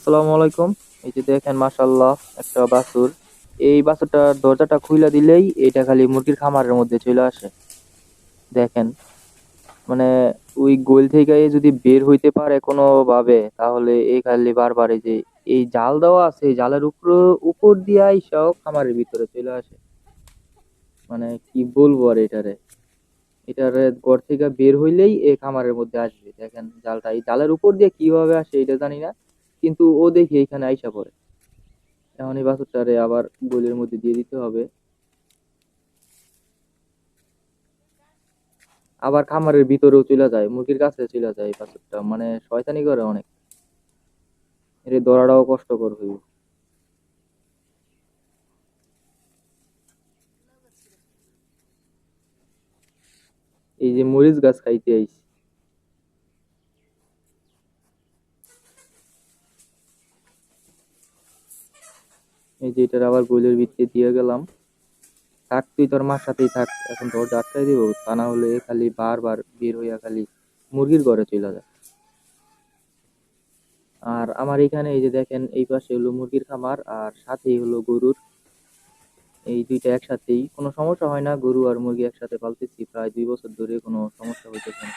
আসসালামু আলাইকুম। এই যে দেখেন মাশাআল্লাহ একটা বাছুর। এই বাছুরটার দরজাটা খুইলা দিলেই এটা খালি মুরগির খামারের মধ্যে চলে আসে। দেখেন, মানে ওই গোল থেকে যদি বের হইতে পারে কোনো ভাবে, তাহলে এই খালি বারবার এই যে এই জাল দেওয়া আছে, এই জালের উপর দিয়ে আইসাও খামারের ভিতরে চলে আসে। মানে কি বলবো আর এটারে ঘর থেকে বের হইলেই এ খামারের মধ্যে আসবে। দেখেন জালটা, এই জালের উপর দিয়ে কিভাবে আসে এটা জানি না, কিন্তু ও দেখি এখানে আইসা পড়ে। এখন এই বাছুরটারে আবার গোলের মধ্যে দিয়ে দিতে হবে। আবার খামারের ভিতরেও চলে যায়, মুরগির কাছে চলে যায়। এই বাছুরটা মানে শয়তানি করে অনেক, এর ধরাটাও কষ্টকর হইব। এই যে মরিচ গাছ খাইতে আইছি। এই যে এটার আবার গোলের ভিতরে দিয়ে গেলাম। থাক, তুই তোর মার সাথেই থাক, এখন তোর আটকাই দিব, তা না হলে এ খালি বারবার বের হইয়া খালি মুরগির ঘরে চলে যায়। আর আমার এখানে এই যে দেখেন, এই পাশে হলো মুরগির খামার আর সাথেই হলো গরুর। এই দুইটা একসাথেই, কোনো সমস্যা হয় না। গরু আর মুরগি একসাথে পালতেছি প্রায় 2 বছর ধরে, কোনো সমস্যা হইতেছে না।